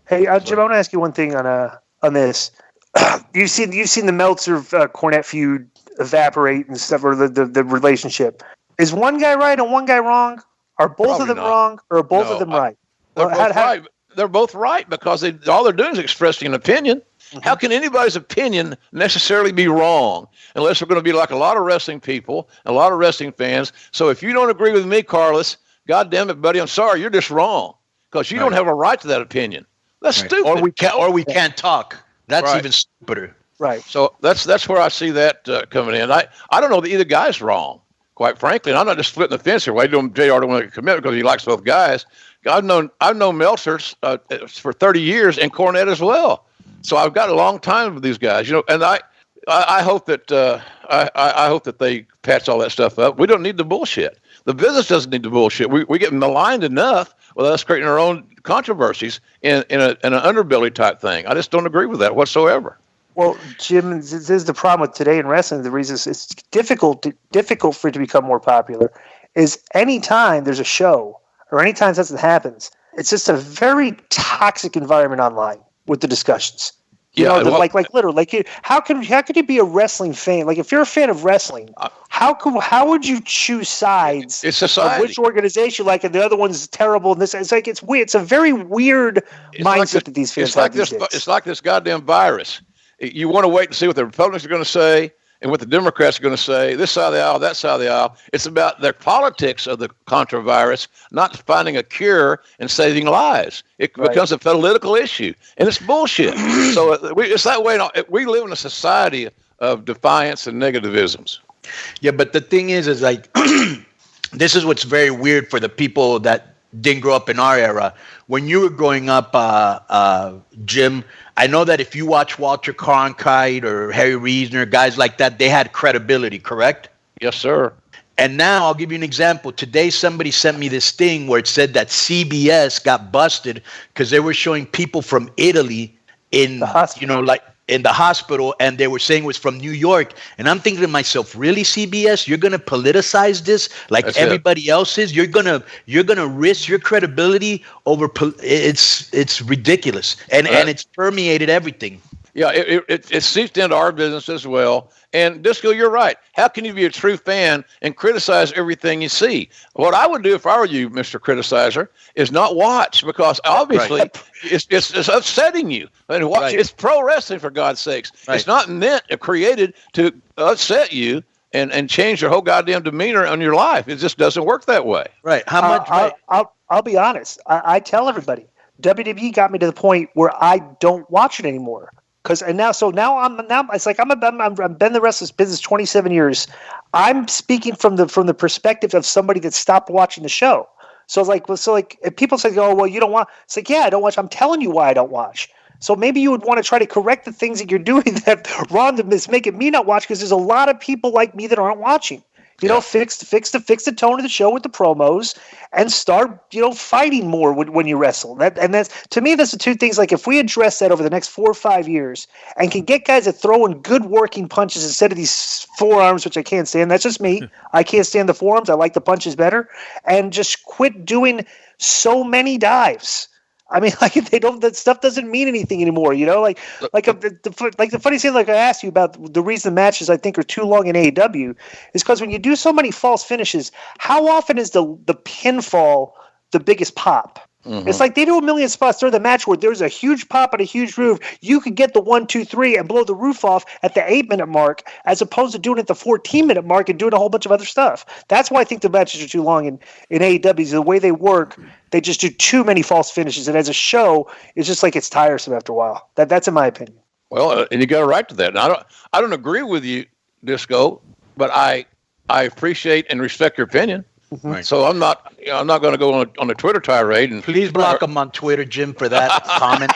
Hey, Jim, I want to ask you one thing on this. You've seen the Meltzer Cornette feud evaporate and stuff, or the relationship. Is one guy right and one guy wrong? Are both Probably of them not. wrong, or are both of them right? They're both right. They're both right because all they're doing is expressing an opinion. Mm-hmm. How can anybody's opinion necessarily be wrong unless we're going to be like a lot of wrestling people, a lot of wrestling fans? So if you don't agree with me, Carlos, God damn it, buddy, I'm sorry, you're just wrong because you don't have a right to that opinion. That's stupid. Or we can't talk. That's even stupider. Right. So that's where I see that coming in. I don't know that either guy's wrong, quite frankly. And I'm not just splitting the fence here. Why don't JR don't want to commit because he likes both guys. I've known Meltzer's for 30 years and Cornette as well. So I've got a long time with these guys, and I hope that I hope that they patch all that stuff up. We don't need the bullshit. The business doesn't need the bullshit. We get maligned enough with us creating our own controversies in an underbelly type thing. I just don't agree with that whatsoever. Well, Jim, this is the problem with today in wrestling. The reason it's difficult for it to become more popular is anytime there's a show or anytime something happens, it's just a very toxic environment online with the discussions. Like literally, how could you be a wrestling fan? Like, if you're a fan of wrestling, how would you choose sides? It's society. Of which organization like, and the other one's terrible. And this, it's like, it's weird. It's a very weird mindset that these fans have these days. It's like this goddamn virus. You want to wait and see what the Republicans are going to say and what the Democrats are going to say, this side of the aisle, that side of the aisle. It's about their politics of the controvirus, not finding a cure and saving lives. It becomes a political issue, and it's bullshit. So it's that way. We live in a society of defiance and negativisms. Yeah, but the thing is like, this is what's very weird for the people that didn't grow up in our era. When you were growing up, Jim, I know that if you watch Walter Cronkite or Harry Reasoner, guys like that, they had credibility, correct? Yes, sir. And now I'll give you an example. Today, somebody sent me this thing where it said that CBS got busted because they were showing people from Italy in, in the hospital, and they were saying it was from New York. And I'm thinking to myself, really, CBS, you're going to politicize this like That's everybody else is? You're going to risk your credibility over it's ridiculous. And it's permeated everything. Yeah, it seeps into our business as well. And Disco, you're right. How can you be a true fan and criticize everything you see? What I would do if I were you, Mr. Criticizer, is not watch, because obviously it's upsetting you. And watch, it's pro wrestling, for God's sakes. Right. It's not meant or created to upset you and change your whole goddamn demeanor on your life. It just doesn't work that way. Right. How much? I'll be honest. I tell everybody, WWE got me to the point where I don't watch it anymore. Now it's like I've been in the wrestling business 27 years. I'm speaking from the perspective of somebody that stopped watching the show. So if people say, "Oh, well, you don't watch," it's like, yeah, I don't watch. I'm telling you why I don't watch. So maybe you would want to try to correct the things that you're doing that wrong to make it me not watch, because there's a lot of people like me that aren't watching. Fix the tone of the show with the promos and start, fighting more when you wrestle. That's, to me, that's the two things. Like, if we address that over the next 4 or 5 years and can get guys that throw in good working punches instead of these forearms, which I can't stand. That's just me. I can't stand the forearms. I like the punches better. And just quit doing so many dives. I mean, that stuff doesn't mean anything anymore, the funny thing, like I asked you about the reason matches I think are too long in AEW is because when you do so many false finishes, how often is the pinfall the biggest pop? Mm-hmm. It's like they do a million spots during the match where there's a huge pop and a huge roof. You could get the 1, 2, 3 and blow the roof off at the 8-minute mark, as opposed to doing it at the 14-minute mark and doing a whole bunch of other stuff. That's why I think the matches are too long in AEW. The way they work, they just do too many false finishes, and as a show, it's just like it's tiresome after a while. That's in my opinion. Well, and you got a right to that. And I don't agree with you, Disco, but I appreciate and respect your opinion. Mm-hmm. Right. So I'm not going to go on a Twitter tirade. And please block them on Twitter, Jim, for that comment.